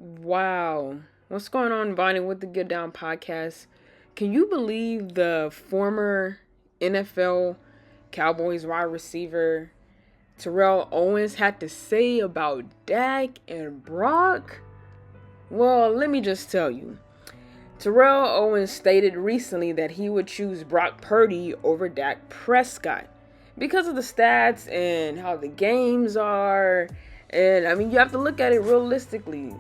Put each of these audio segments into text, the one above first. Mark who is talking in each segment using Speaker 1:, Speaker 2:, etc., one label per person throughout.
Speaker 1: Wow. What's going on, Bonnie, with the Get Down podcast? Can you believe the former NFL Cowboys wide receiver Terrell Owens had to say about Dak and Brock? Well, let me just tell you. Terrell Owens stated recently that he would choose Brock Purdy over Dak Prescott because of the stats and how the games are. And I mean, you have to look at it realistically.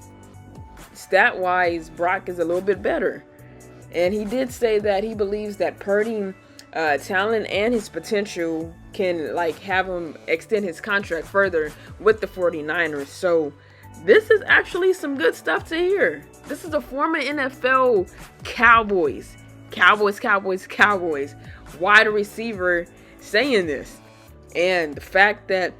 Speaker 1: Stat wise, Brock is a little bit better. And he did say that he believes that Purdy talent and his potential can have him extend his contract further with the 49ers. So this is actually some good stuff to hear. This is a former NFL Cowboys wide receiver saying this. And the fact that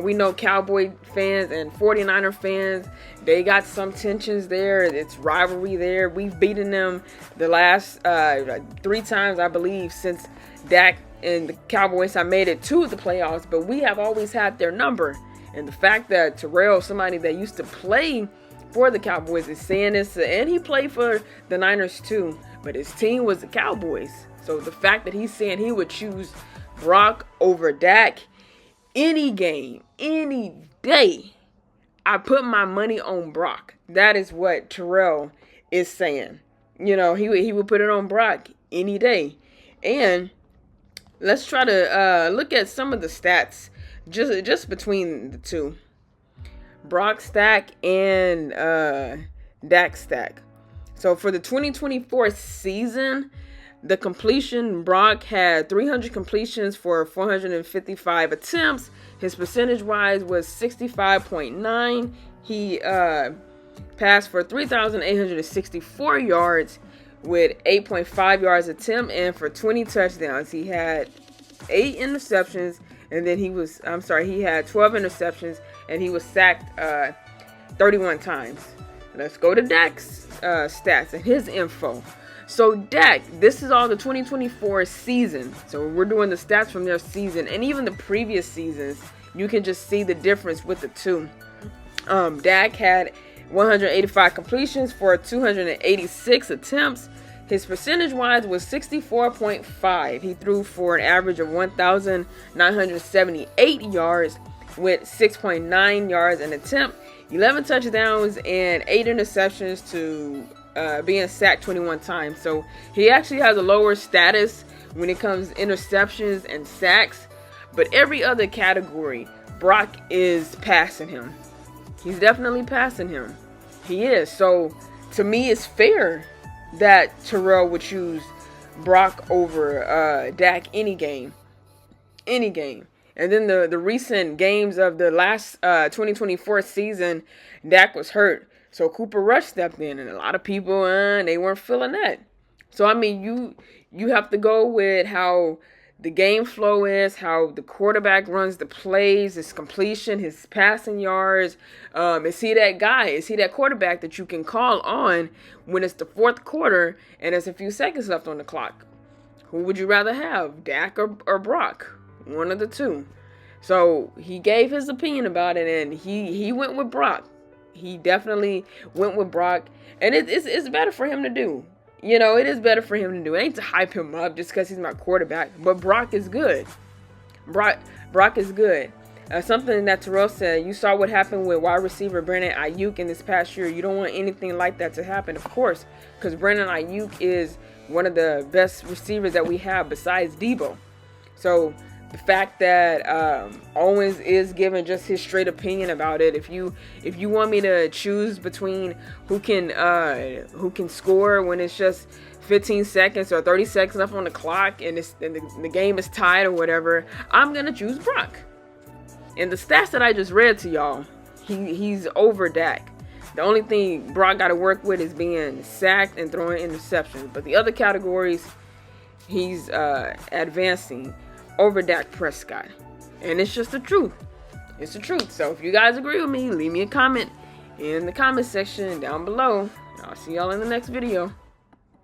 Speaker 1: we know Cowboy fans and 49er fans, they got some tensions there. It's rivalry there. We've beaten them the last 3 times, I believe, since Dak and the Cowboys have made it to the playoffs. But we have always had their number. And the fact that Terrell, somebody that used to play for the Cowboys, is saying this, and he played for the Niners too, but his team was the Cowboys. So the fact that he's saying he would choose Brock over Dak any game, any day, I put my money on Brock. That is what Terrell is saying. You know, he would put it on Brock any day. And let's try to look at some of the stats just between the two. Brock stack and Dak stack. So for the 2024 season, the completion, Brock had 300 completions for 455 attempts. His percentage-wise was 65.9. He passed for 3,864 yards with 8.5 yards attempt and for 20 touchdowns. He had 8 interceptions, and then he had 12 interceptions, and he was sacked 31 times. Let's go to Dak's stats and his info. So Dak, this is all the 2024 season. So we're doing the stats from their season, and even the previous seasons. You can just see the difference with the two. Dak had 185 completions for 286 attempts. His percentage-wise was 64.5. He threw for an average of 1,978 yards with 6.9 yards an attempt, 11 touchdowns, and 8 interceptions to being sacked 21 times. So he actually has a lower status when it comes to interceptions and sacks. But every other category, Brock is passing him. He's definitely passing him. He is. So to me, it's fair that Terrell would choose Brock over Dak any game. Any game. And then the recent games of the last 2024 season, Dak was hurt. So Cooper Rush stepped in, and a lot of people, they weren't feeling that. So, I mean, you have to go with how the game flow is, how the quarterback runs the plays, his completion, his passing yards. Is he that guy? Is he that quarterback that you can call on when it's the fourth quarter and there's a few seconds left on the clock? Who would you rather have, Dak or Brock? One of the two. So he gave his opinion about it, and he went with Brock. He definitely went with Brock, and it's better for him to do. You know, it is better for him to do. It ain't to hype him up just because he's my quarterback, but Brock is good. Brock is good. Something that Terrell said, you saw what happened with wide receiver Brandon Ayuk in this past year. You don't want anything like that to happen, of course, because Brandon Ayuk is one of the best receivers that we have besides Debo. So the fact that Owens is giving just his straight opinion about it. If you want me to choose between who can score when it's just 15 seconds or 30 seconds left on the clock and the game is tied or whatever, I'm gonna choose Brock. And the stats that I just read to y'all, he's over Dak. The only thing Brock got to work with is being sacked and throwing interceptions. But the other categories, he's advancing over Dak Prescott. And it's just the truth. It's the truth. So if you guys agree with me, leave me a comment in the comment section down below. I'll see y'all in the next video.